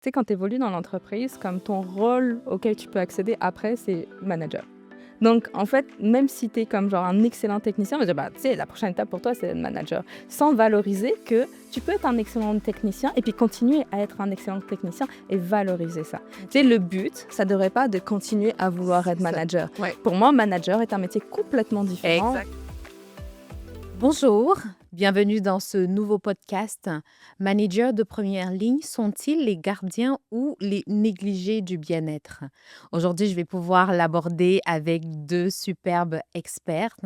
Tu sais, quand tu évolues dans l'entreprise, comme ton rôle auquel tu peux accéder après, c'est manager. Donc, en fait, même si tu es comme genre un excellent technicien, on va dire, bah, tu sais, la prochaine étape pour toi, c'est d'être manager. Sans valoriser que tu peux être un excellent technicien et puis continuer à être un excellent technicien et valoriser ça. Tu sais, le but, ça ne devrait pas de continuer à vouloir être C'est ça. manager. Ouais. Pour moi, manager est un métier complètement différent. Exact. Bonjour, bienvenue dans ce nouveau podcast. Managers de première ligne sont-ils les gardiens ou les négligés du bien-être? Aujourd'hui, je vais pouvoir l'aborder avec deux superbes expertes.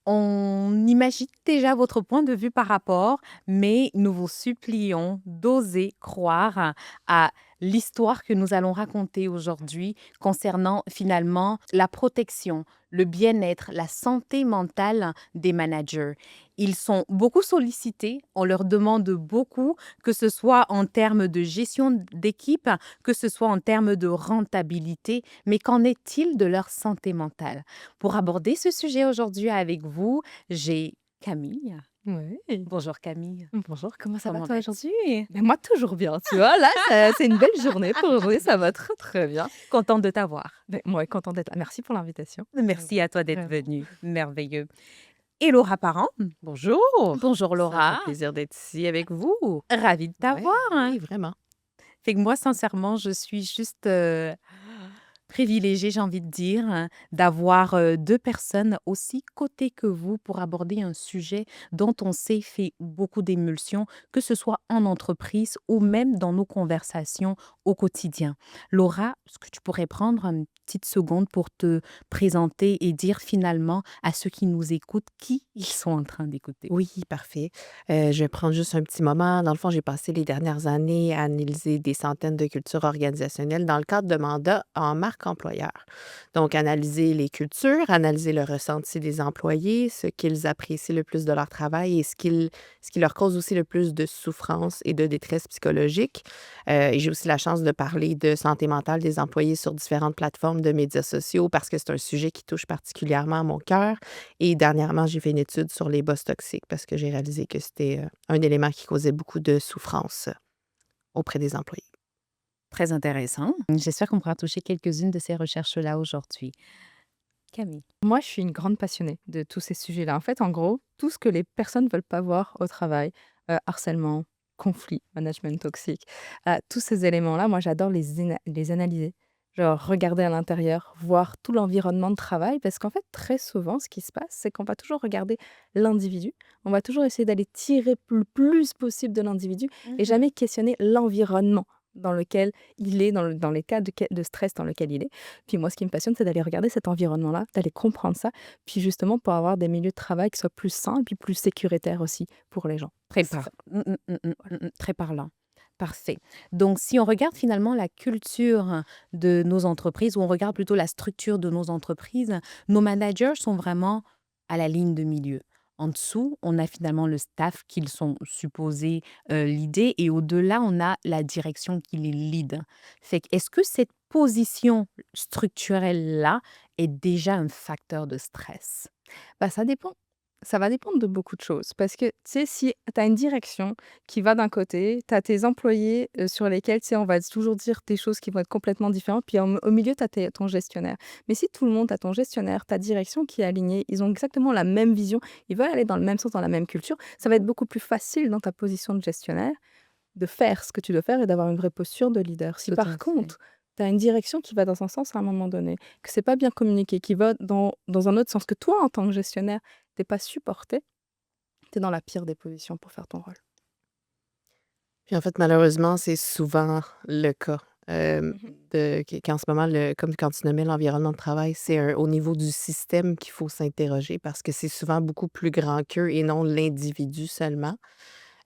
On imagine déjà votre point de vue par rapport, mais nous vous supplions d'oser croire à l'histoire que nous allons raconter aujourd'hui concernant finalement la protection, le bien-être, la santé mentale des managers. Ils sont beaucoup sollicités, on leur demande beaucoup, que ce soit en termes de gestion d'équipe, que ce soit en termes de rentabilité, mais qu'en est-il de leur santé mentale? Pour aborder ce sujet aujourd'hui avec vous, j'ai Camille. Oui. Bonjour Camille. Bonjour, comment ça va Comment toi vas-tu? aujourd'hui? Mais moi, toujours bien, tu vois. Là, c'est une belle journée pour aujourd'hui, ça va très très bien. Contente de t'avoir. Mais moi, contente d'être là. Merci pour l'invitation. Merci à toi d'être Vraiment. venue. Merveilleux. Et Laura Parent. Bonjour. Bonjour Ça Laura. fait plaisir d'être ici avec vous. Ravie de t'avoir. Oui, vraiment. Fait que moi, sincèrement, je suis juste privilégiée, j'ai envie de dire, d'avoir deux personnes aussi cotées que vous pour aborder un sujet dont on sait fait beaucoup d'émulsions, que ce soit en entreprise ou même dans nos conversations au quotidien. Laura, est-ce que tu pourrais prendre une petite seconde pour te présenter et dire finalement à ceux qui nous écoutent qui ils sont en train d'écouter? Oui, parfait. Je vais prendre juste un petit moment. Dans le fond, j'ai passé les dernières années à analyser des centaines de cultures organisationnelles dans le cadre de mandats en marque employeur. Donc, analyser les cultures, analyser le ressenti des employés, ce qu'ils apprécient le plus de leur travail et ce qui leur cause aussi le plus de souffrance et de détresse psychologique. Et j'ai aussi la chance de parler de santé mentale des employés sur différentes plateformes de médias sociaux parce que c'est un sujet qui touche particulièrement à mon cœur. Et dernièrement, j'ai fait une étude sur les boss toxiques parce que j'ai réalisé que c'était un élément qui causait beaucoup de souffrance auprès des employés. Très intéressant. J'espère qu'on pourra toucher quelques-unes de ces recherches-là aujourd'hui. Camille. Moi, je suis une grande passionnée de tous ces sujets-là. En fait, en gros, tout ce que les personnes ne veulent pas voir au travail, harcèlement, conflit, management toxique, tous ces éléments-là, moi, j'adore les analyser. Genre, regarder à l'intérieur, voir tout l'environnement de travail, parce qu'en fait, très souvent, ce qui se passe, c'est qu'on va toujours regarder l'individu, on va toujours essayer d'aller tirer le plus possible de l'individu et jamais questionner l'environnement dans lequel il est, dans les cas de stress dans lequel il est. Puis moi, ce qui me passionne, c'est d'aller regarder cet environnement-là, d'aller comprendre ça, puis justement pour avoir des milieux de travail qui soient plus sains et puis plus sécuritaires aussi pour les gens. Très, C'est ça. très parlant. Parfait. Donc, si on regarde finalement la culture de nos entreprises, ou on regarde plutôt la structure de nos entreprises, nos managers sont vraiment à la ligne de milieu. En dessous, on a finalement le staff qu'ils sont supposés leader, et au-delà, on a la direction qui les lead. Fait que, est-ce que cette position structurelle-là est déjà un facteur de stress? Bah, ça dépend. Ça va dépendre de beaucoup de choses. Parce que, tu sais, si tu as une direction qui va d'un côté, tu as tes employés sur lesquels, tu sais, on va toujours dire des choses qui vont être complètement différentes. Puis au milieu, tu as ton gestionnaire. Mais si tout le monde, a ton gestionnaire, ta direction qui est alignée, ils ont exactement la même vision, ils veulent aller dans le même sens, dans la même culture, ça va être beaucoup plus facile dans ta position de gestionnaire de faire ce que tu dois faire et d'avoir une vraie posture de leader. Si Tout par à fait. contre, tu as une direction qui va dans un sens à un moment donné, que c'est pas bien communiqué, qui va dans un autre sens, que toi, en tant que gestionnaire, t'es pas supporté, tu es dans la pire des positions pour faire ton rôle. Puis en fait, malheureusement, c'est souvent le cas. Mhm. Qu'en ce moment, comme quand tu nommais l'environnement de travail, c'est au niveau du système qu'il faut s'interroger parce que c'est souvent beaucoup plus grand qu'eux et non l'individu seulement.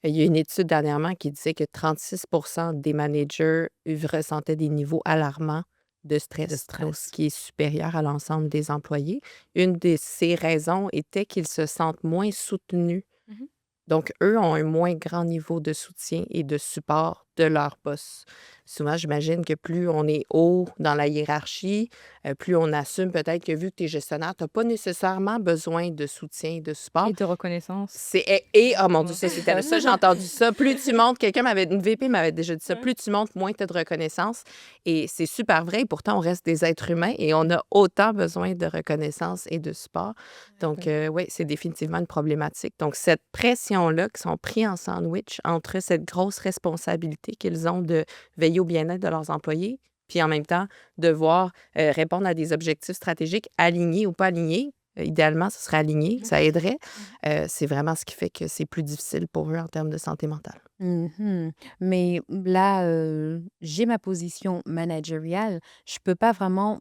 Il y a une étude dernièrement qui disait que 36 des managers ressentaient des niveaux alarmants de De stress, donc ce stress. qui est supérieur à l'ensemble des employés. Une de ces raisons était qu'ils se sentent moins soutenus. Mhm. Donc, eux ont un moins grand niveau de soutien et de support de leur boss. Souvent, j'imagine que plus on est haut dans la hiérarchie, plus on assume peut-être que vu que tu es gestionnaire, tu n'as pas nécessairement besoin de soutien, de support. Et de reconnaissance. Oh mon Dieu, ça, c'est terrible. Ça, j'ai entendu ça. Plus tu montes, une VP m'avait déjà dit ça, plus tu montes, moins tu as de reconnaissance. Et c'est super vrai. Pourtant, on reste des êtres humains et on a autant besoin de reconnaissance et de support. Donc, oui, c'est définitivement une problématique. Donc, cette pression-là, qui sont pris en sandwich entre cette grosse responsabilité qu'ils ont de veiller au bien-être de leurs employés, puis en même temps, devoir répondre à des objectifs stratégiques alignés ou pas alignés. Idéalement, ce serait aligné, ça aiderait. C'est vraiment ce qui fait que c'est plus difficile pour eux en termes de santé mentale. Mhm. Mais là, j'ai ma position managériale. Je peux pas vraiment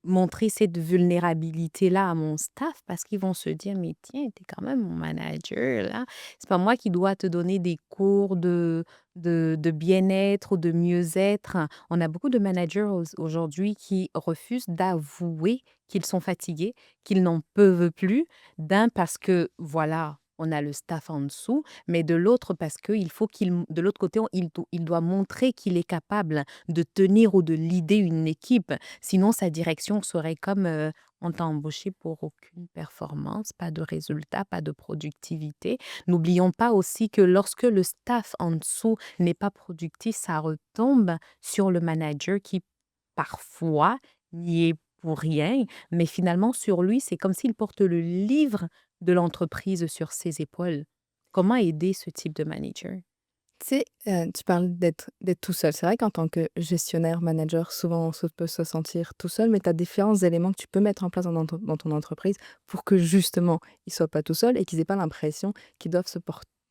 montrer cette vulnérabilité-là à mon staff parce qu'ils vont se dire, mais tiens, t'es quand même mon manager, là. C'est pas moi qui dois te donner des cours de bien-être ou de mieux-être. On a beaucoup de managers aujourd'hui qui refusent d'avouer qu'ils sont fatigués, qu'ils n'en peuvent plus, parce que, voilà, on a le staff en dessous, mais de l'autre parce que de l'autre côté, il doit montrer qu'il est capable de tenir ou de leader une équipe. Sinon, sa direction serait comme on t'a embauché pour aucune performance, pas de résultat, pas de productivité. N'oublions pas aussi que lorsque le staff en dessous n'est pas productif, ça retombe sur le manager qui parfois n'y est pour rien, mais finalement sur lui, c'est comme s'il porte le livre de l'entreprise sur ses épaules. Comment aider ce type de manager? Tu sais, tu parles d'être tout seul. C'est vrai qu'en tant que gestionnaire, manager, souvent on peut se sentir tout seul, mais tu as différents éléments que tu peux mettre en place dans ton entreprise pour que justement, ils soient pas tout seuls et qu'ils aient pas l'impression qu'ils doivent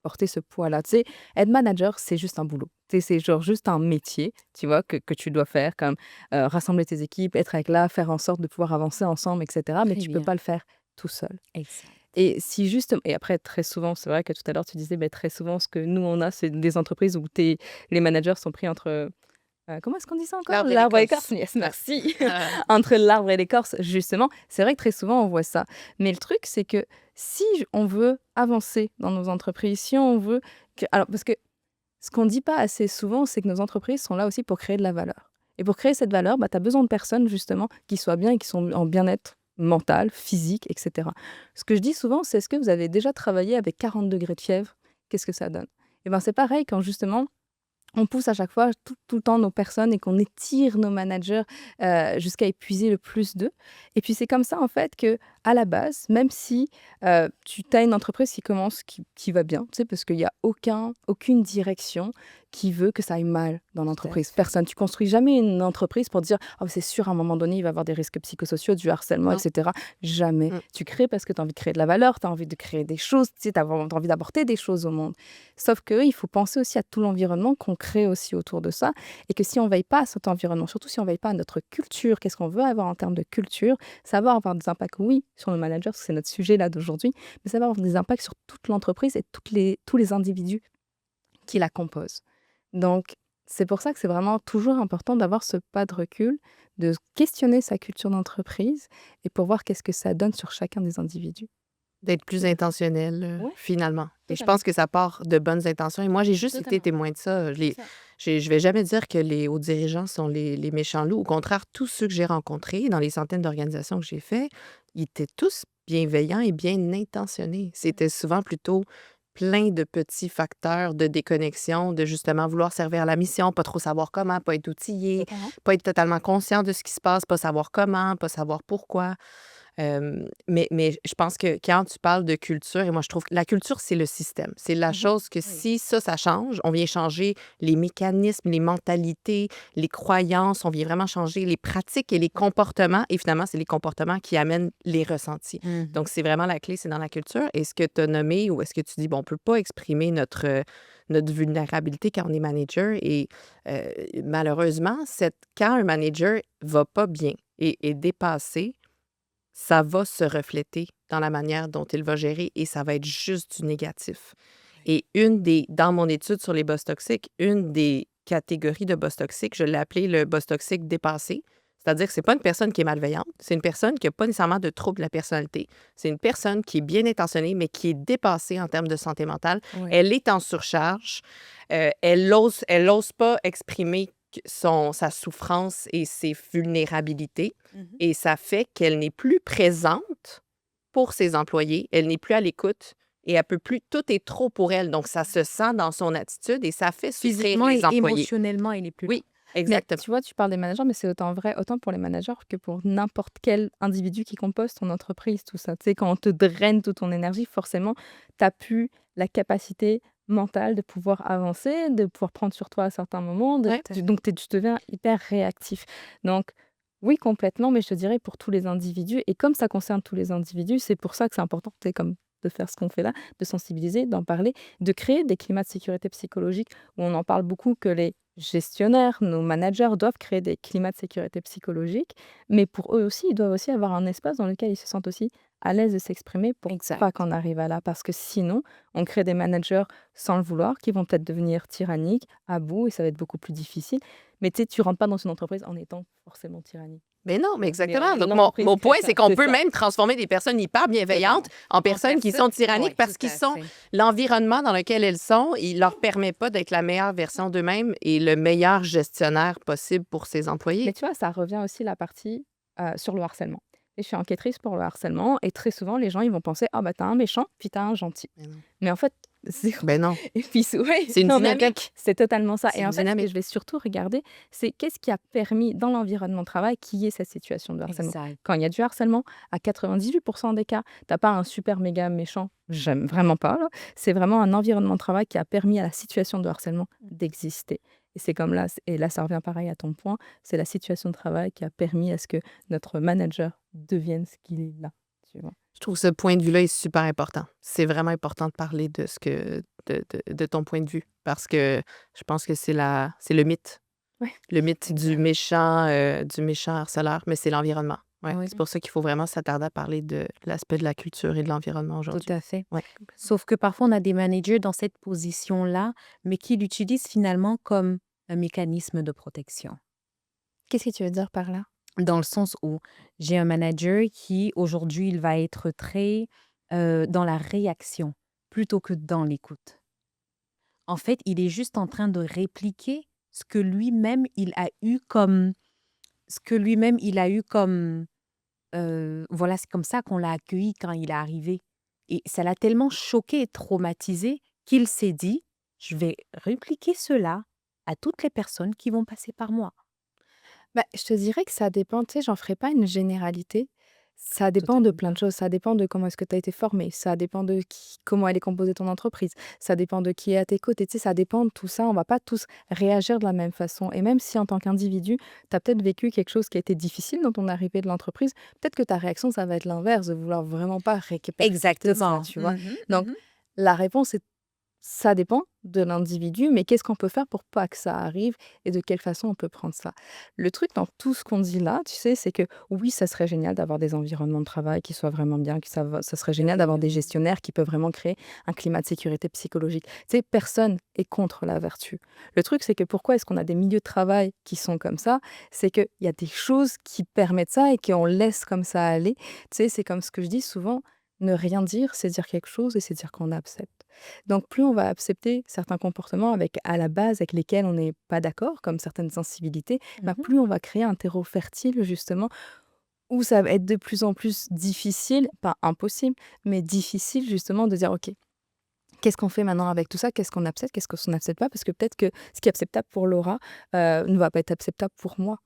porter ce poids-là. Tu sais, être manager, c'est juste un boulot. Tu sais, c'est genre juste un métier, tu vois, que tu dois faire, comme rassembler tes équipes, être avec là, faire en sorte de pouvoir avancer ensemble, etc. Mais Très tu peux bien. pas le faire tout seul. Exact. Et si juste et après très souvent, c'est vrai que tout à l'heure tu disais, beh, très souvent ce que nous on a, c'est des entreprises où les managers sont pris entre, comment est-ce qu'on dit ça encore? L'arbre et L'arbre et l'écorce, l'écorce. yes, Ouais. merci. Entre l'arbre et l'écorce, justement. C'est vrai que très souvent on voit ça. Mais le truc, c'est que si on veut avancer dans nos entreprises, si on veut alors parce que ce qu'on dit pas assez souvent, c'est que nos entreprises sont là aussi pour créer de la valeur. Et pour créer cette valeur, bah, tu as besoin de personnes justement qui soient bien et qui sont en bien-être mental, physique, etc. Ce que je dis souvent, c'est: est-ce que vous avez déjà travaillé avec 40 degrés de fièvre? Qu'est-ce que ça donne? Et ben c'est pareil quand justement on pousse à chaque fois tout le temps nos personnes et qu'on étire nos managers jusqu'à épuiser le plus d'eux. Et puis c'est comme ça en fait que à la base, même si tu as une entreprise qui va bien, tu sais, parce qu'il n'y a aucune direction qui veut que ça aille mal dans Tout à l'entreprise. fait. Personne. Tu construis jamais une entreprise pour dire: oh, c'est sûr, à un moment donné, il va y avoir des risques psychosociaux, du harcèlement, Non. etc. Jamais. Tu crées parce que tu as envie de créer de la valeur, tu as envie de créer des choses, tu as envie d'apporter des choses au monde. Sauf qu'il faut penser aussi à tout l'environnement qu'on crée aussi autour de ça. Et que si on ne veille pas à cet environnement, surtout si on ne veille pas à notre culture, qu'est-ce qu'on veut avoir en termes de culture, ça va avoir des impacts, oui, sur nos managers, parce que c'est notre sujet là d'aujourd'hui, mais ça va avoir des impacts sur toute l'entreprise et tous les individus qui la composent. Donc, c'est pour ça que c'est vraiment toujours important d'avoir ce pas de recul, de questionner sa culture d'entreprise et pour voir qu'est-ce que ça donne sur chacun des individus. D'être plus intentionnel, Ouais, finalement. Et je totalement. pense que ça part de bonnes intentions. Et moi, j'ai juste été Totalement. témoin de ça. C'est ça. Je vais jamais dire que les hauts dirigeants sont les méchants loups. Au contraire, tous ceux que j'ai rencontrés dans les centaines d'organisations que j'ai fait, ils étaient tous bienveillants et bien intentionnés. C'était souvent plutôt plein de petits facteurs de déconnexion, de justement vouloir servir à la mission, pas trop savoir comment, pas être outillé, Totalement. pas être totalement conscient de ce qui se passe, pas savoir comment, pas savoir pourquoi. Mais je pense que quand tu parles de culture, et moi je trouve que la culture, c'est le système. C'est la chose que Oui. si ça change, on vient changer les mécanismes, les mentalités, les croyances, on vient vraiment changer les pratiques et les comportements. Et finalement, c'est les comportements qui amènent les ressentis. Mhm. Donc, c'est vraiment la clé, c'est dans la culture. Est-ce que tu as nommé ou est-ce que tu dis, bon, on ne peut pas exprimer notre vulnérabilité quand on est manager? Et malheureusement, quand un manager va pas bien et est dépassé, ça va se refléter dans la manière dont il va gérer et ça va être juste du négatif. Et dans mon étude sur les boss toxiques, une des catégories de boss toxiques, je l'ai appelé le boss toxique dépassé. C'est-à-dire que c'est pas une personne qui est malveillante, c'est une personne qui a pas nécessairement de trouble de la personnalité. C'est une personne qui est bien intentionnée, mais qui est dépassée en termes de santé mentale. Oui. Elle est en surcharge. Elle ose pas exprimer sa souffrance et ses vulnérabilités. Et ça fait qu'elle n'est plus présente pour ses employés. Elle n'est plus à l'écoute et elle peut plus. Tout est trop pour elle. Donc, ça se sent dans son attitude et ça fait souffrir Physiquement les et employés. émotionnellement, il est plus là. Oui, Mais exactement. tu vois, tu parles des managers, mais c'est autant vrai, autant pour les managers que pour n'importe quel individu qui compose ton entreprise, tout ça. Tu sais, quand on te draine toute ton énergie, forcément, tu n'as plus la capacité mentale de pouvoir avancer, de pouvoir prendre sur toi à certains moments. Ouais. Donc, tu deviens hyper réactif. Donc, oui, complètement, mais je te dirais pour tous les individus. Et comme ça concerne tous les individus, c'est pour ça que c'est important, tu sais, comme de faire ce qu'on fait là, de sensibiliser, d'en parler, de créer des climats de sécurité psychologique où on en parle beaucoup que les gestionnaires, nos managers doivent créer des climats de sécurité psychologique, mais pour eux aussi, ils doivent aussi avoir un espace dans lequel ils se sentent aussi à l'aise de s'exprimer pour pas Exact. qu'on arrive à là. Parce que sinon, on crée des managers sans le vouloir qui vont peut-être devenir tyranniques à bout et ça va être beaucoup plus difficile. Mais tu sais, tu rentres pas dans une entreprise en étant forcément tyrannique. Mais non, mais exactement. Donc, l'entreprise mon crée point, ça, c'est qu'on c'est peut ça. même transformer des personnes hyper bienveillantes en personnes qui sont tyranniques Oui, parce tout qu'ils à sont fait. l'environnement dans lequel elles sont, il leur permet pas d'être la meilleure version d'eux-mêmes et le meilleur gestionnaire possible pour ses Mais employés. tu vois, ça revient aussi la partie sur le harcèlement. Et je suis enquêtrice pour le harcèlement et très souvent, les gens, ils vont penser, ah bah t'as un méchant, puis t'as un gentil. Mais non. Mais en fait, zéro. Ben non, Et puis, ouais, c'est une non, mais dynamique. c'est totalement ça. C'est Et une en fait, ce que dynamique. je vais surtout regarder, c'est qu'est-ce qui a permis dans l'environnement de travail qu'il y ait cette situation de harcèlement. Exact. Quand il y a du harcèlement, à 98% des cas, t'as pas un super méga méchant, j'aime vraiment pas, là. C'est vraiment un environnement de travail qui a permis à la situation de harcèlement d'exister. Et c'est comme là, et là, ça revient pareil à ton point, c'est la situation de travail qui a permis à ce que notre manager devienne ce qu'il est là. Tu vois. Je trouve ce point de vue-là est super important. C'est vraiment important de parler de de ton point de vue parce que je pense que c'est le mythe. Ouais. Le mythe du méchant harceleur, mais c'est l'environnement. Ouais. Oui. C'est pour ça qu'il faut vraiment s'attarder à parler de l'aspect de la culture et de l'environnement Tout aujourd'hui. à fait. Ouais. Sauf que parfois, on a des managers dans cette position-là, mais qui l'utilisent finalement comme un mécanisme de protection. Qu'est-ce que tu veux dire par là? Dans le sens où j'ai un manager qui, aujourd'hui, il va être très dans la réaction plutôt que dans l'écoute. En fait, il est juste en train de répliquer ce que lui-même, il a eu comme... Ce que lui-même, il a eu comme... voilà, c'est comme ça qu'on l'a accueilli quand il est arrivé. Et ça l'a tellement choqué et traumatisé qu'il s'est dit, je vais répliquer cela à toutes les personnes qui vont passer par moi. Bah, je te dirais que ça dépend, tu sais, j'en ferai pas une généralité. Ça dépend de plein de choses. Ça dépend de comment est-ce que tu as été formé. Ça dépend de comment elle est composée ton entreprise. Ça dépend de qui est à tes côtés. Tu sais, ça dépend de tout ça. On va pas tous réagir de la même façon. Et même si en tant qu'individu, tu as peut-être vécu quelque chose qui a été difficile dans ton arrivée de l'entreprise, peut-être que ta réaction, ça va être l'inverse, de vouloir vraiment pas récupérer ça, tu vois. Donc, la réponse est ça dépend de l'individu, mais qu'est-ce qu'on peut faire pour pas que ça arrive et de quelle façon on peut prendre ça? Le truc dans tout ce qu'on dit là, tu sais, c'est que oui, ça serait génial d'avoir des environnements de travail qui soient vraiment bien, ça serait génial d'avoir des gestionnaires qui peuvent vraiment créer un climat de sécurité psychologique. Tu sais, personne est contre la vertu. Le truc, c'est que pourquoi est-ce qu'on a des milieux de travail qui sont comme ça? C'est qu'il y a des choses qui permettent ça et qu'on laisse comme ça aller. Tu sais, c'est comme ce que je dis souvent, ne rien dire, c'est dire quelque chose et c'est dire qu'on accepte. Donc, plus on va accepter certains comportements à la base avec lesquels on n'est pas d'accord, comme certaines incivilités, bah, plus on va créer un terreau fertile, justement, où ça va être de plus en plus difficile, pas impossible, mais difficile, justement, de dire, OK, qu'est-ce qu'on fait maintenant avec tout ça? Qu'est-ce qu'on accepte? Qu'est-ce qu'on n'accepte pas? Parce que peut-être que ce qui est acceptable pour Laura ne va pas être acceptable pour moi.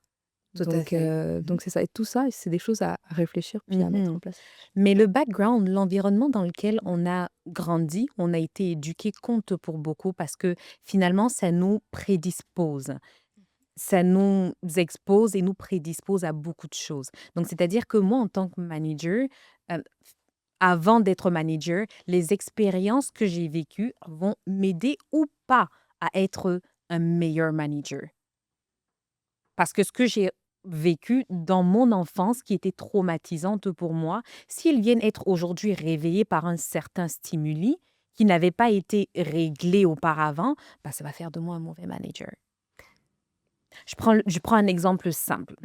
Tout à fait. Donc c'est ça. Et tout ça, c'est des choses à réfléchir puis à mettre en place. Mais le background, l'environnement dans lequel on a grandi, on a été éduqué compte pour beaucoup parce que finalement, ça nous prédispose. Ça nous expose et nous prédispose à beaucoup de choses. Donc, c'est-à-dire que moi, en tant que manager, euh, avant d'être manager, les expériences que j'ai vécues vont m'aider ou pas à être un meilleur manager. Parce que ce que j'ai vécu dans mon enfance, qui était traumatisante pour moi, s'ils viennent être aujourd'hui réveillés par un certain stimuli qui n'avait pas été réglé auparavant, bah, ça va faire de moi un mauvais manager. Je prends un exemple simple.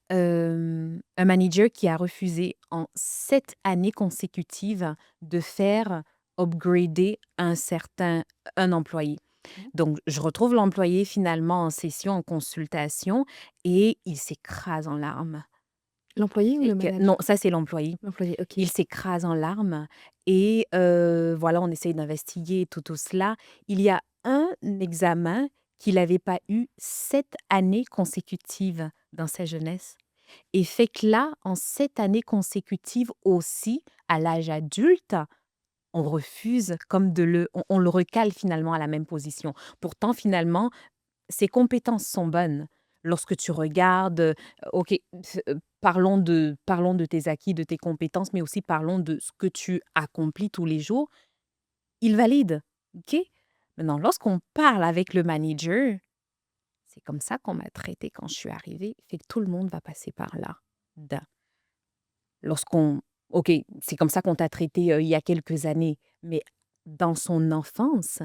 un manager qui a refusé en 7 années consécutives de faire upgrader un employé. Mmh. Donc, je retrouve l'employé finalement en session, en consultation, et il s'écrase en larmes. L'employé ou le Non, manager? ça, c'est l'employé. L'employé, OK. Il s'écrase en larmes et voilà, on essaye d'investiguer tout cela. Il y a un examen qu'il n'avait pas eu 7 années consécutives dans sa jeunesse et fait que là, en 7 années consécutives aussi, à l'âge adulte, on refuse comme on le recale finalement à la même position. Pourtant, finalement, ses compétences sont bonnes. Lorsque tu regardes, OK, parlons de tes acquis, de tes compétences, mais aussi parlons de ce que tu accomplis tous les jours. Il valide, OK? Maintenant, lorsqu'on parle avec le manager, c'est comme ça qu'on m'a traité quand je suis arrivée, fait que tout le monde va passer par là. Da Lorsqu'on OK, c'est comme ça qu'on t'a traité, il y a quelques années, mais dans son enfance,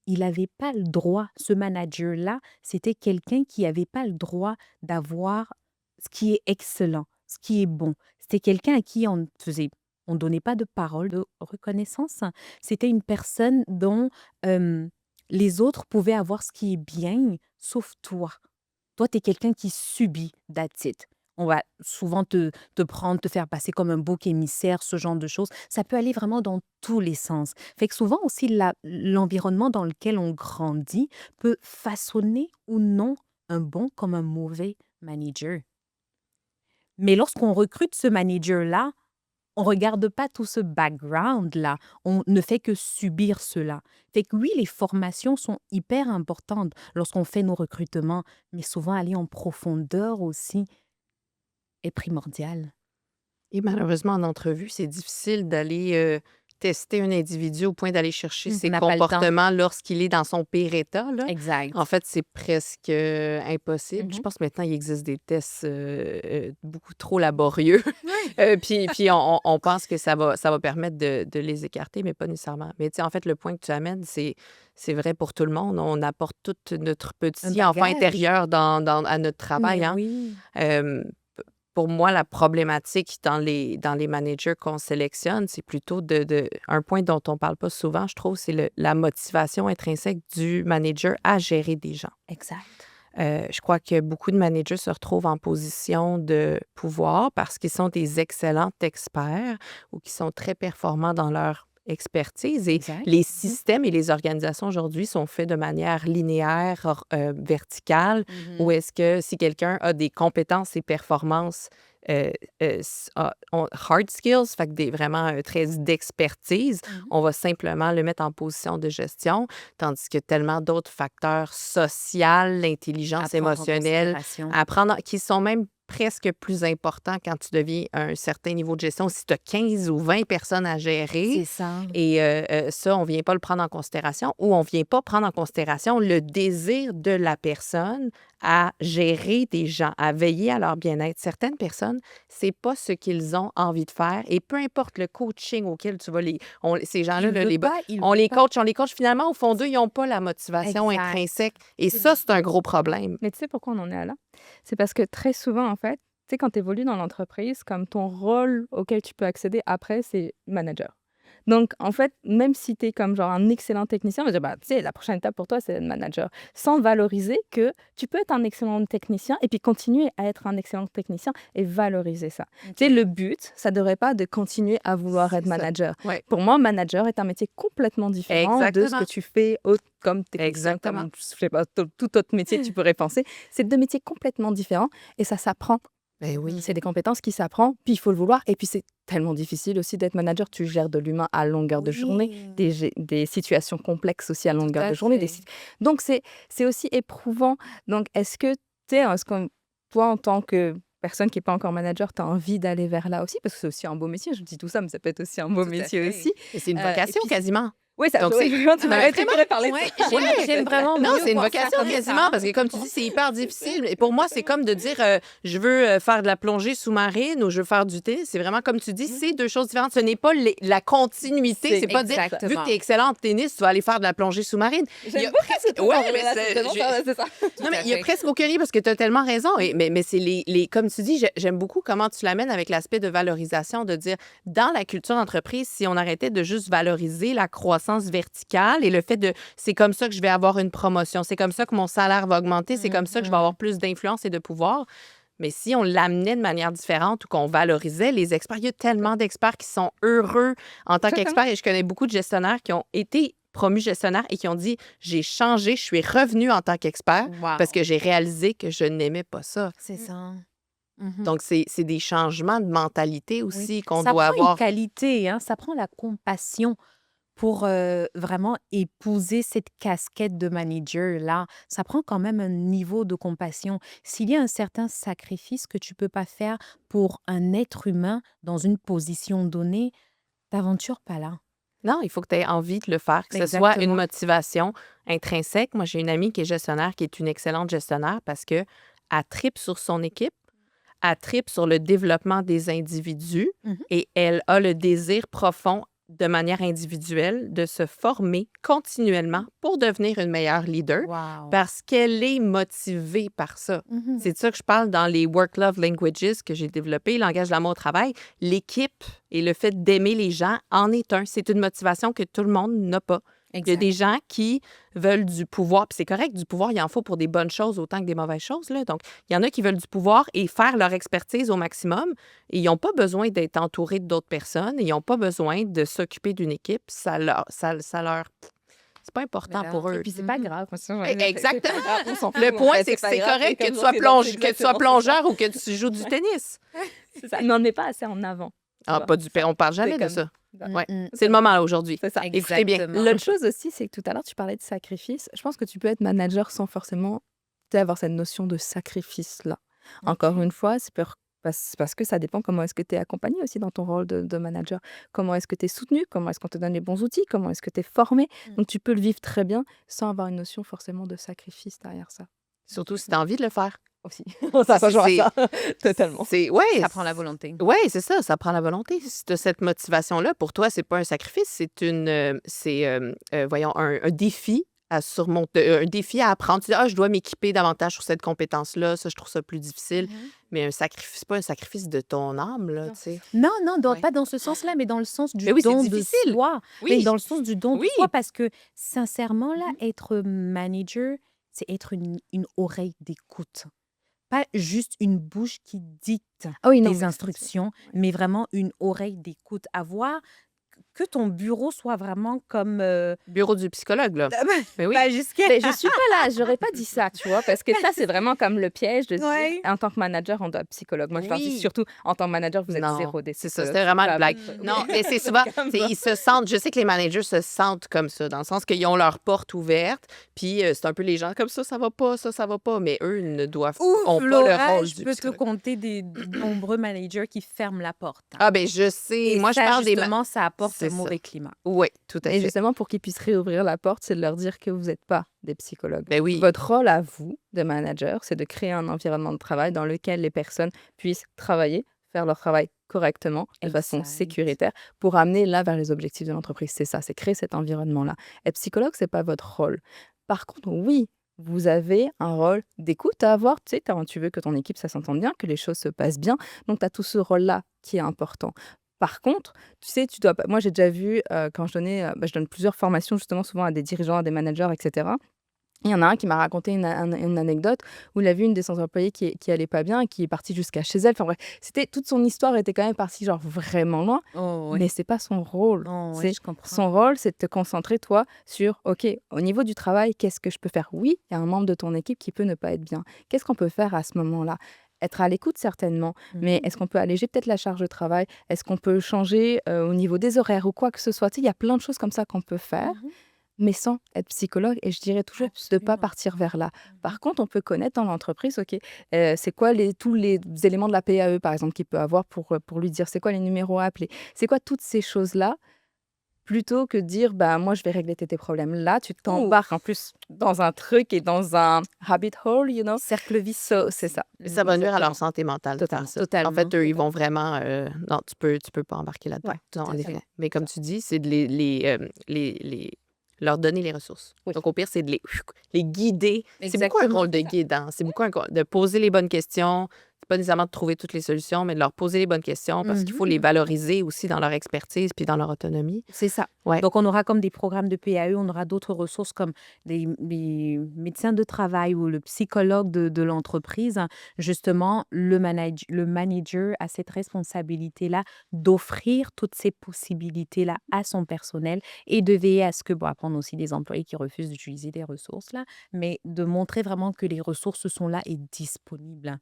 il avait pas le droit, ce manager-là, c'était quelqu'un qui avait pas le droit d'avoir ce qui est excellent, ce qui est bon. C'était quelqu'un à qui on donnait pas de parole de reconnaissance. C'était une personne dont, les autres pouvaient avoir ce qui est bien, sauf toi. Toi, tu es quelqu'un qui subit, that's it. On va souvent te prendre, te faire passer comme un bouc émissaire, ce genre de choses. Ça peut aller vraiment dans tous les sens. Fait que souvent aussi, l'environnement dans lequel on grandit peut façonner ou non un bon comme un mauvais manager. Mais lorsqu'on recrute ce manager-là, on regarde pas tout ce background-là. On ne fait que subir cela. Fait que oui, les formations sont hyper importantes lorsqu'on fait nos recrutements, mais souvent aller en profondeur aussi est primordial. Et malheureusement, en entrevue, c'est difficile d'aller, tester un individu au point d'aller chercher On ses n'a pas le temps. comportements lorsqu'il est dans son pire état, là. Exact. En fait, c'est presque, impossible. Je Mhm. pense maintenant il existe des tests, beaucoup trop laborieux, Ouais. puis on pense que ça va permettre de les écarter, mais pas nécessairement. Mais tu sais, en fait, le point que tu amènes, c'est vrai pour tout le monde. On apporte tout notre Un petit enfant bagage. intérieur à notre Mais travail, hein. oui. Hem Pour moi, la problématique dans les managers qu'on sélectionne, c'est plutôt un point dont on ne parle pas souvent, je trouve, c'est la motivation intrinsèque du manager à gérer des gens. Exact. Je crois que beaucoup de managers se retrouvent en position de pouvoir parce qu'ils sont des excellents experts ou qui sont très performants dans leur expertise. Et Exact. les systèmes et les organisations aujourd'hui sont faits de manière linéaire, verticale, où est-ce que si quelqu'un a des compétences et performances hard skills, fait que vraiment un trait d'expertise, Mhm. on va simplement le mettre en position de gestion. Tandis que tellement d'autres facteurs sociaux, À l'intelligence prendre en émotionnelle, considération. à prendre, qui sont même presque plus importants quand tu deviens à un certain niveau de gestion. Si tu as 15 ou 20 personnes à gérer, C'est ça. et ça, on ne vient pas le prendre en considération, ou on ne vient pas prendre en considération le désir de la personne à gérer des gens, à veiller à leur bien-être. Certaines personnes, c'est pas ce qu'ils ont envie de faire, et peu importe le coaching auquel tu vas ces gens-là, Il là, veut pas, il on veut les pas. coach, on les coach. Finalement, au fond d'eux, ils n'ont pas la motivation Exact. intrinsèque. Et C'est ça, c'est un gros problème. Mais tu sais pourquoi on en est là? C'est parce que très souvent, en fait, tu sais, quand tu évolues dans l'entreprise, comme ton rôle auquel tu peux accéder après, c'est manager. Donc, en fait, même si tu es comme genre un excellent technicien, on va dire, bah, tu sais, la prochaine étape pour toi, c'est être manager. Sans valoriser que tu peux être un excellent technicien et puis continuer à être un excellent technicien et valoriser ça. OK. Tu sais, le but, ça ne devrait pas de continuer à vouloir être C'est ça. manager. Ouais. Pour moi, manager est un métier complètement différent de ce Exactement. que tu fais comme technicien, Exactement. comme, je sais pas, tout autre métier que tu pourrais penser. C'est deux métiers complètement différents et ça s'apprend. Ben oui. C'est des compétences qui s'apprend, puis il faut le vouloir. Et puis c'est tellement difficile aussi d'être manager. Tu gères de l'humain à longueur de journée, Oui. des situations complexes aussi à longueur à de journée. fait. Donc c'est aussi éprouvant. Donc est-ce que, tu sais, toi, en tant que personne qui n'est pas encore manager, tu as envie d'aller vers là aussi? Parce que c'est aussi un beau métier. Je dis tout ça, mais ça peut être aussi un beau Tout à métier fait. aussi. Et c'est une Et vocation puis quasiment. Oui, ça, Donc, oui, vraiment, tu non, mais m'arrêtes, tu vraiment, pourrais parler de Ouais, ça. j'aime vraiment non, mieux c'est une voir ça vocation comme quasiment ça. parce que, comme tu dis, c'est hyper difficile. Et pour moi, c'est comme de dire je veux faire de la plongée sous-marine ou je veux faire du tennis. C'est vraiment comme tu dis, c'est deux choses différentes. Ce n'est pas la continuité. C'est C'est pas dire, vu que Exactement. tu es excellent en tennis, tu vas aller faire de la plongée sous-marine. Il y J'aime a beaucoup presque. ce ton Ouais, anglais mais là, c'est vraiment ça, c'est ça. Tout non, mais à il y a fait. presque aucun lien parce que tu as tellement raison. Mais c'est comme tu dis, j'aime beaucoup comment tu l'amènes avec l'aspect de valorisation, de dire, dans la culture d'entreprise, si on arrêtait de juste valoriser la croissance verticale et le fait de, c'est comme ça que je vais avoir une promotion, c'est comme ça que mon salaire va augmenter, c'est comme ça que je vais avoir plus d'influence et de pouvoir. Mais si on l'amenait de manière différente ou qu'on valorisait les experts, il y a tellement d'experts qui sont heureux en tant Totalement. qu'experts et je connais beaucoup de gestionnaires qui ont été promus gestionnaires et qui ont dit, j'ai changé, je suis revenu en tant qu'expert parce Wow. que j'ai réalisé que je n'aimais pas ça. C'est ça. Mhm. Donc, c'est des changements de mentalité Oui. aussi qu'on Ça doit prend une avoir. qualité, hein, ça prend la compassion pour vraiment épouser cette casquette de manager-là. Ça prend quand même un niveau de compassion. S'il y a un certain sacrifice que tu peux pas faire pour un être humain dans une position donnée, t'aventures pas là. Non, il faut que tu aies envie de le faire, que ce soit une Exactement. motivation intrinsèque. Moi, j'ai une amie qui est gestionnaire, qui est une excellente gestionnaire parce qu'elle tripe sur son équipe, elle tripe sur le développement des individus Mhm. et elle a le désir profond, de manière individuelle, de se former continuellement pour devenir une meilleure leader Wow. parce qu'elle est motivée par ça. Mhm. C'est de ça que je parle dans les Work-Love Languages que j'ai développés, langage de l'amour au travail. L'équipe et le fait d'aimer les gens en est un. C'est une motivation que tout le monde n'a pas. Il y a Exact. des gens qui veulent du pouvoir. Puis c'est correct, du pouvoir, il en faut pour des bonnes choses autant que des mauvaises choses. Là. Donc, il y en a qui veulent du pouvoir et faire leur expertise au maximum. Et ils n'ont pas besoin d'être entourés d'autres personnes. Ils n'ont pas besoin de s'occuper d'une équipe. Ça leur... C'est pas important Mais pour là, eux. Et puis, c'est pas Mhm. grave. C'est pas Exactement. grave, on s'en fout, Le en point, fait, c'est que pas c'est grave. correct Et que comme tu ça, sois, c'est donc que tu sois exactement c'est ça. plongeur ou que tu joues du tennis. C'est ça. Mais on ne met pas assez en avant. Tu Ah, vois. pas du on parle C'est jamais de comme ça. ça. Ouais. Mhm. C'est le moment là, aujourd'hui. C'est ça. Écoutez bien. Exactement. L'autre chose aussi, c'est que tout à l'heure, tu parlais de sacrifice. Je pense que tu peux être manager sans forcément avoir cette notion de sacrifice-là. Encore Ok. une fois, c'est parce que ça dépend comment est-ce que tu es accompagné aussi dans ton rôle de manager. Comment est-ce que tu es soutenu, comment est-ce qu'on te donne les bons outils, comment est-ce que tu es formé. Mm. Donc, tu peux le vivre très bien sans avoir une notion forcément de sacrifice derrière ça Surtout si tu as envie de le faire. aussi. Ça rejoint c'est- ça, totalement. Ouais, Ça prend la volonté. Oui, c'est ça, ça prend la volonté. Si tu as cette motivation-là, pour toi, c'est pas un sacrifice, c'est voyons, un défi à surmonter, un défi à apprendre. Tu dis, ah, je dois m'équiper davantage sur cette compétence-là, ça, je trouve ça plus difficile. Mhm. Mais un sacrifice, c'est pas un sacrifice de ton âme, là, Non. tu sais. Non, non, Ouais. pas dans ce sens-là, mais dans le sens du Mais oui, c'est don de difficile. soi. Mais Oui, dans le sens du don de oui. soi, parce que sincèrement, là, Mhm. être manager, c'est être une oreille d'écoute. Pas juste une bouche qui dicte Ah oui, non, des mais ça, instructions, mais vraiment une oreille d'écoute. Avoir que ton bureau soit vraiment comme... Bureau du psychologue, là. Mais oui. jusqu'à... Mais je suis pas là, j'aurais pas dit ça, tu vois, parce que ça, c'est vraiment comme le piège de se dire, Ouais. en tant que manager, on doit être psychologue. Moi, je leur dis Oui. surtout, en tant que manager, vous êtes Non, zéro des c'est ça, psychologues. c'était vraiment une Pas blague. votre- Non, mais c'est souvent, Comme ça. ils se sentent, je sais que les managers se sentent comme ça, dans le sens qu'ils ont leur porte ouverte, puis c'est un peu les gens comme ça va pas, ça va pas, mais eux ils ne doivent, Ouf, ont pas le Laura, rôle je du peux te psychologue. compter des nombreux managers qui ferment la porte. Ah ben je sais, Et moi je ça, parle des... justement, ça apporte C'est un ça. mauvais climat. Oui, tout à Et fait. justement, pour qu'ils puissent réouvrir la porte, c'est de leur dire que vous n'êtes pas des psychologues. Ben oui, Votre rôle à vous, de manager, c'est de créer un environnement de travail dans lequel les personnes puissent travailler, faire leur travail correctement, de façon Exact. sécuritaire, pour amener là vers les objectifs de l'entreprise. C'est ça, c'est créer cet environnement-là. Être psychologue, c'est pas votre rôle. Par contre, oui, vous avez un rôle d'écoute à avoir. Tu sais, tu veux que ton équipe, ça s'entende bien, que les choses se passent bien. Donc, tu as tout ce rôle-là qui est important. Par contre, tu sais, tu dois pas... Moi, j'ai déjà vu, quand je donne plusieurs formations, justement, souvent à des dirigeants, à des managers, etc. Il y en a un qui m'a raconté une anecdote où il a vu une de ses employées qui allait pas bien et qui est partie jusqu'à chez elle. Enfin bref, toute son histoire était quand même partie genre vraiment loin, Oh, oui. mais c'est pas son rôle. Oh, oui, C'est je comprends. son rôle, c'est de te concentrer toi sur, ok, au niveau du travail, qu'est-ce que je peux faire? Oui, il y a un membre de ton équipe qui peut ne pas être bien. Qu'est-ce qu'on peut faire à ce moment-là? Être à l'écoute certainement, mais est-ce qu'on peut alléger peut-être la charge de travail? Est-ce qu'on peut changer au niveau des horaires ou quoi que ce soit? Tu sais, il y a plein de choses comme ça qu'on peut faire, Mhm. mais sans être psychologue. Et je dirais toujours de ne pas Absolument. partir vers là. Mhm. Par contre, on peut connaître dans l'entreprise, ok, c'est quoi tous les éléments de la PAE, par exemple, qu'il peut avoir pour lui dire c'est quoi les numéros à appeler. C'est quoi toutes ces choses-là plutôt que de dire, bah, moi, je vais régler tes problèmes. Là, tu Ouh, t'embarques en plus dans un truc et dans un habit hole, cercle vicieux C'est aussi. ça, Et ça va nuire à leur exactement. santé mentale de faire Totalement, ça. En fait, Totalement. eux, ils totalement. vont vraiment, non, tu peux pas embarquer là-dedans. Ouais, tout Non, à en fait. effet. Mais comme Ça. tu dis, c'est de leur donner les ressources. Oui, Donc, au pire, c'est de les guider. C'est beaucoup un Exactement. rôle de guide, hein. C'est beaucoup de poser les bonnes questions. C'est pas nécessairement de trouver toutes les solutions, mais de leur poser les bonnes questions parce qu'il Mhm. faut les valoriser aussi dans leur expertise puis dans leur autonomie. C'est ça. Ouais. Donc, on aura comme des programmes de PAE, on aura d'autres ressources comme les médecins de travail ou le psychologue de l'entreprise. Justement, le manager a cette responsabilité-là d'offrir toutes ces possibilités-là à son personnel et de veiller à ce que, bon, après, on a aussi des employés qui refusent d'utiliser des ressources, là, mais de montrer vraiment que les ressources sont là et disponibles.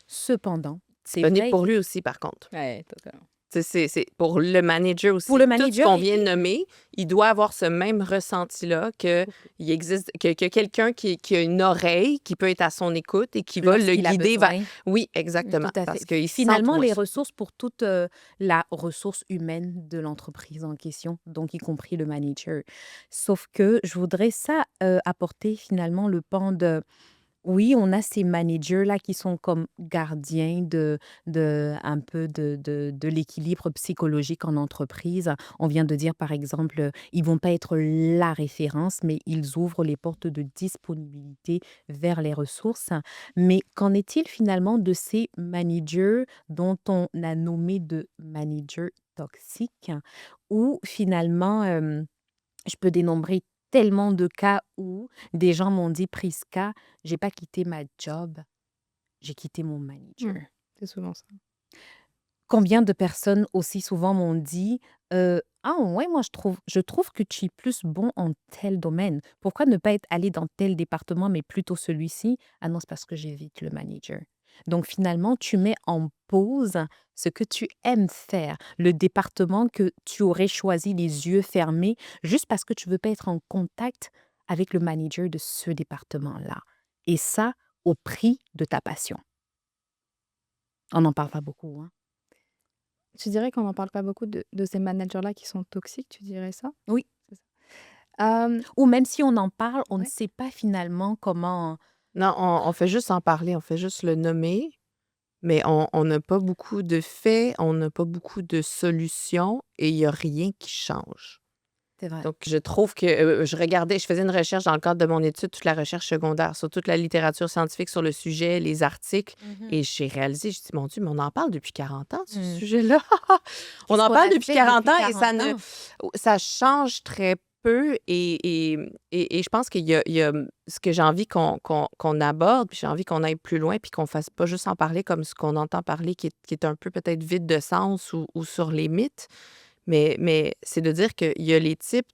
Cependant, c'est Disponible vrai pour que lui aussi, par contre. Ouais, totalement. C'est pour le manager pour aussi. le Tout ce manager, qu'on vient de nommer, il doit avoir ce même ressenti-là qu'il existe, que quelqu'un qui a une oreille, qui peut être à son écoute et qui va le lorsqu'il a guider vers... besoin. Oui, exactement. Tout à fait. Parce qu'ils se sentent Finalement, moins les seuls. ressources pour toute la ressource humaine de l'entreprise en question, donc y compris le manager. Sauf que je voudrais ça apporter finalement le pan de oui, on a ces managers-là qui sont comme gardiens un peu de l'équilibre psychologique en entreprise. On vient de dire, par exemple, ils vont pas être la référence, mais ils ouvrent les portes de disponibilité vers les ressources. Mais qu'en est-il finalement de ces managers dont on a nommé de managers toxiques, où finalement, je peux dénombrer tellement de cas où des gens m'ont dit: «Priska, j'ai pas quitté ma job, j'ai quitté mon manager». C'est souvent ça. Combien de personnes aussi souvent m'ont dit: «Ah ouais, moi je trouve que tu es plus bon en tel domaine. Pourquoi ne pas être allé dans tel département, mais plutôt celui-ci?» «Ah non, c'est parce que j'évite le manager». Donc finalement, tu mets en pause ce que tu aimes faire, le département que tu aurais choisi les yeux fermés, juste parce que tu veux pas être en contact avec le manager de ce département-là. Et ça, au prix de ta passion. On n'en parle pas beaucoup, hein? Tu dirais qu'on n'en parle pas beaucoup de ces managers-là qui sont toxiques, tu dirais ça? Oui. C'est ça. Ou même si on en parle, on ne Ouais. sait pas finalement comment. Non, on fait juste en parler, on fait juste le nommer, mais on n'a pas beaucoup de faits, on n'a pas beaucoup de solutions et il n'y a rien qui change. C'est vrai. Donc, je trouve que je faisais une recherche dans le cadre de mon étude, toute la recherche secondaire, sur toute la littérature scientifique sur le sujet, les articles, et j'ai réalisé, je dis, mon Dieu, mais on en parle depuis 40 ans, ce Mm. sujet-là. On Qu'est-ce en qu'on parle a depuis fait 40 depuis ans et 40 ans? ça change très peu et je pense qu'il y a ce que j'ai envie qu'on aborde, puis j'ai envie qu'on aille plus loin, puis qu'on fasse pas juste en parler comme ce qu'on entend parler, qui est un peu peut-être vide de sens ou sur les mythes. Mais c'est de dire qu'il y a les types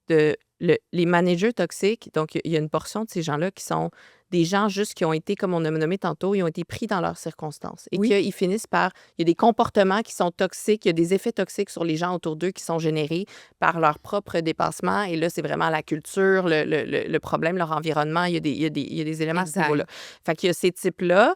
les managers toxiques, donc il y a une portion de ces gens-là qui sont des gens juste qui ont été, comme on a nommé tantôt, ils ont été pris dans leurs circonstances et Oui. qu'ils finissent par... Il y a des comportements qui sont toxiques, il y a des effets toxiques sur les gens autour d'eux qui sont générés par leur propre dépassement. Et là, c'est vraiment la culture, le problème, leur environnement. Il y a des éléments à ce Exact. niveau-là. Fait qu'il y a ces types-là.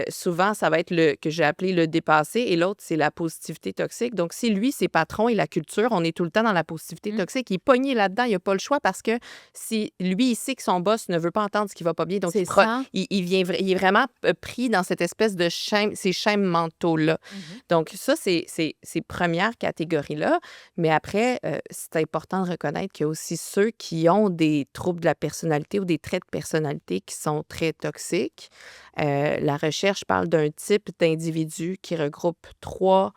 Souvent, ça va être le que j'ai appelé le dépassé et l'autre, c'est la positivité toxique. Donc, si lui, ses patrons et la culture, on est tout le temps dans la positivité Mm. toxique, il est pogné là-dedans, il n'a pas le choix parce que si lui, il sait que son boss ne veut pas entendre ce qui va pas bien, donc C'est ça. il est vraiment pris dans cette espèce de ces schèmes mentaux-là. Mhm. Donc, ça, c'est ces premières catégories-là. Mais après, c'est important de reconnaître qu'il y a aussi ceux qui ont des troubles de la personnalité ou des traits de personnalité qui sont très toxiques. La recherche parle d'un type d'individu qui regroupe trois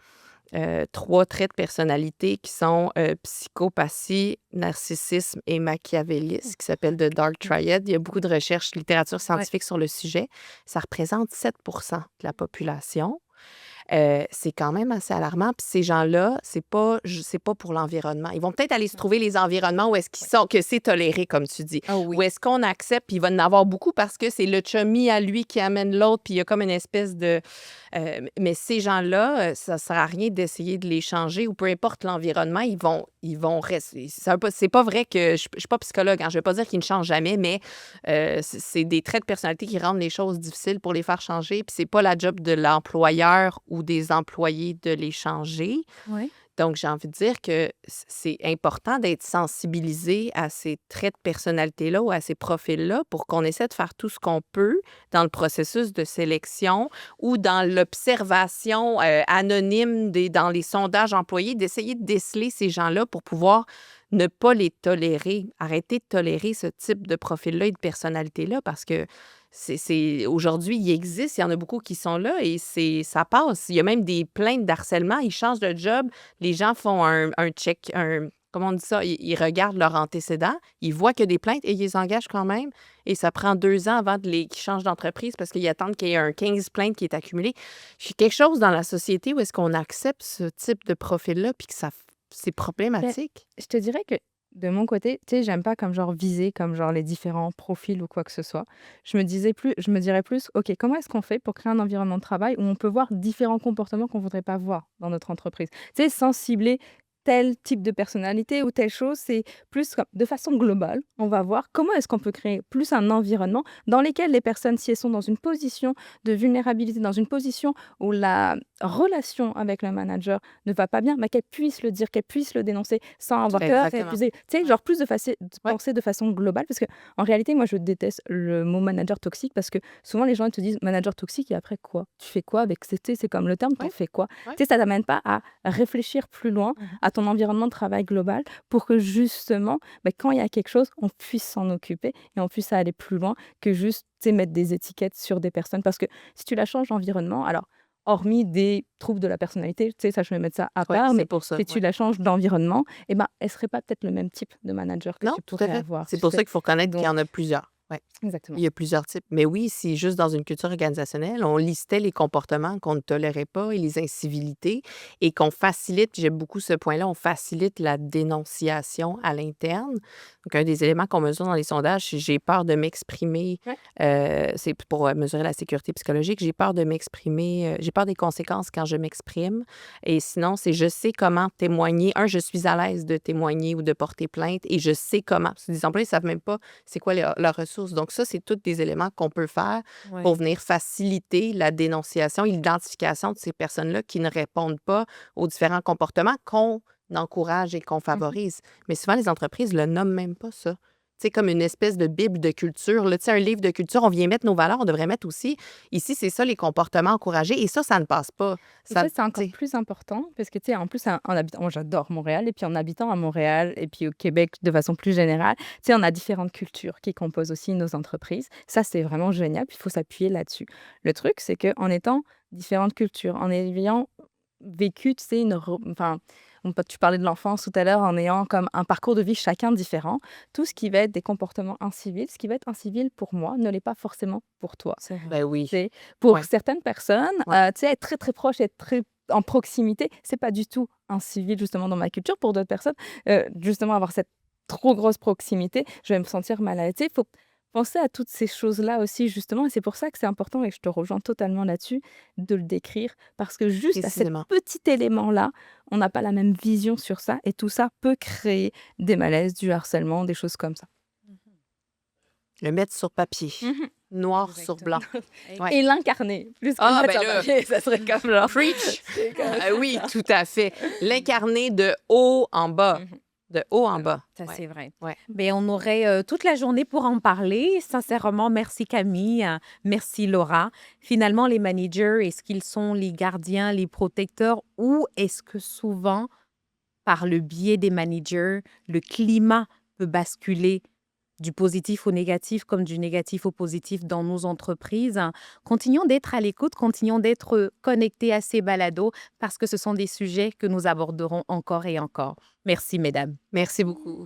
traits de personnalité qui sont psychopathie, narcissisme et machiavélisme, qui s'appelle The Dark Triad. Il y a beaucoup de recherches, littérature Ouais. scientifique sur le sujet. Ça représente 7 de la population. C'est quand même assez alarmant. Puis ces gens-là, c'est pas pour l'environnement. Ils vont peut-être aller se trouver les environnements où est-ce qu'ils sont, que c'est toléré, comme tu dis. Ah oui. Où est-ce qu'on accepte, puis il va en avoir beaucoup parce que c'est le chummy à lui qui amène l'autre, puis il y a comme une espèce de... mais ces gens-là, ça ne sert à rien d'essayer de les changer ou peu importe l'environnement, ils vont rester. C'est pas vrai que... Je ne suis pas psychologue, hein, je ne vais pas dire qu'ils ne changent jamais, mais c'est des traits de personnalité qui rendent les choses difficiles pour les faire changer, puis c'est pas la job de l'employeur ou des employés de les changer. Ouais. Donc, j'ai envie de dire que c'est important d'être sensibilisé à ces traits de personnalité-là ou à ces profils-là pour qu'on essaie de faire tout ce qu'on peut dans le processus de sélection ou dans l'observation anonyme dans les sondages employés, d'essayer de déceler ces gens-là pour pouvoir ne pas les tolérer, arrêter de tolérer ce type de profil-là et de personnalité-là parce que aujourd'hui, il existe, il y en a beaucoup qui sont là et ça passe. Il y a même des plaintes d'harcèlement, ils changent de job, les gens font un check, comment on dit ça, ils regardent leur antécédent, ils voient qu'il y a des plaintes et ils les engagent quand même et ça prend 2 ans avant qu'ils changent d'entreprise parce qu'ils attendent qu'il y ait un 15 plaintes qui est accumulé. Il y a quelque chose dans la société où est-ce qu'on accepte ce type de profil-là puis que c'est Ben, problématique. je te dirais que de mon côté, tu sais, j'aime pas comme genre viser comme genre les différents profils ou quoi que ce soit. Je me dirais plus, OK, comment est-ce qu'on fait pour créer un environnement de travail où on peut voir différents comportements qu'on voudrait pas voir dans notre entreprise? Tu sais, sans cibler tel type de personnalité ou telle chose, c'est plus comme de façon globale, on va voir comment est-ce qu'on peut créer plus un environnement dans lequel les personnes, si elles sont dans une position de vulnérabilité, dans une position où la relation avec le manager ne va pas bien, bah, qu'elles puissent le dire, qu'elles puissent le dénoncer sans avoir peur et Exactement. accuser. Tu sais, Ouais. genre plus de Ouais. penser de façon globale parce que en réalité, moi, je déteste le mot manager toxique parce que souvent les gens ils te disent manager toxique et après quoi? Tu fais quoi avec c'est comme le terme, t'en Ouais. fais quoi? Ouais. Tu sais, ça t'amène pas à réfléchir plus loin à ton environnement de travail global pour que justement, bah, quand il y a quelque chose, on puisse s'en occuper et on puisse aller plus loin que juste, tu sais, mettre des étiquettes sur des personnes. Parce que si tu la changes d'environnement, alors, hormis des troubles de la personnalité, tu sais, ça, je vais mettre ça à Ouais, part, c'est mais pour ça. si tu Ouais. la changes d'environnement, eh ben, elle serait pas peut-être le même type de manager que Non, tu tout à pourrais fait. avoir, C'est tu pour ça sais. qu'il faut reconnaître qu'il y Donc, en a plusieurs. Ouais. exactement. Il y a plusieurs types. Mais oui, si juste dans une culture organisationnelle, on listait les comportements qu'on ne tolérait pas et les incivilités et qu'on facilite, puis j'aime beaucoup ce point-là, on facilite la dénonciation à l'interne. Donc, un des éléments qu'on mesure dans les sondages, c'est j'ai peur de m'exprimer. Ouais. C'est pour mesurer la sécurité psychologique. J'ai peur de m'exprimer. J'ai peur des conséquences quand je m'exprime. Et sinon, c'est je sais comment témoigner. Je suis à l'aise de témoigner ou de porter plainte et je sais comment. Parce que les employés ne savent même pas c'est quoi leurs ressources. Donc ça, c'est tous des éléments qu'on peut faire pour Ouais. venir faciliter la dénonciation et l'identification de ces personnes-là qui ne répondent pas aux différents comportements qu'on encourage et qu'on Mmh. favorise. Mais souvent, les entreprises ne le nomment même pas ça. Tu sais, comme une espèce de bible de culture. Là, tu sais, un livre de culture, on vient mettre nos valeurs, on devrait mettre aussi, ici, c'est ça les comportements encouragés. Et ça ne passe pas. Et Ça, ça, c'est tu encore sais, plus important parce que, tu sais, en plus, en habitant moi, j'adore Montréal et puis en habitant à Montréal et puis au Québec de façon plus générale, tu sais, on a différentes cultures qui composent aussi nos entreprises. Ça, c'est vraiment génial, puis il faut s'appuyer là-dessus. Le truc, c'est qu'en étant différentes cultures, en ayant vécu, tu sais, enfin, tu parlais de l'enfance tout à l'heure, en ayant comme un parcours de vie chacun différent, tout ce qui va être des comportements incivils, ce qui va être incivil pour moi ne l'est pas forcément pour toi. C'est vrai. ben oui. C'est pour Ouais, certaines personnes, ouais. tu sais, être très, très proche, être très en proximité, c'est pas du tout incivil justement dans ma culture. Pour d'autres personnes, justement avoir cette trop grosse proximité, je vais me sentir mal à l'aise. Tu sais, il faut penser à toutes ces choses-là aussi justement et c'est pour ça que c'est important et je te rejoins totalement là-dessus, de le décrire parce que juste à cet Précisément. petit élément-là, on n'a pas la même vision sur ça et tout ça peut créer des malaises, du harcèlement, des choses comme ça. Le mettre sur papier, Mmh. noir sur Exactement. blanc. Ouais. Et l'incarner, plus que le Ah, mettre ben sur là, papier, ça serait comme genre preach! c'est comme Ah oui, ça. tout à fait. L'incarner de haut en bas. Mmh. De haut en Totalement. bas. Ça, Ouais, c'est vrai. ouais. Ben, on aurait toute la journée pour en parler. Sincèrement, merci Camille, merci Laura. Finalement, les managers, est-ce qu'ils sont les gardiens, les protecteurs ou est-ce que souvent, par le biais des managers, le climat peut basculer du positif au négatif comme du négatif au positif dans nos entreprises? Continuons d'être à l'écoute, continuons d'être connectés à ces balados parce que ce sont des sujets que nous aborderons encore et encore. Merci, mesdames. Merci beaucoup.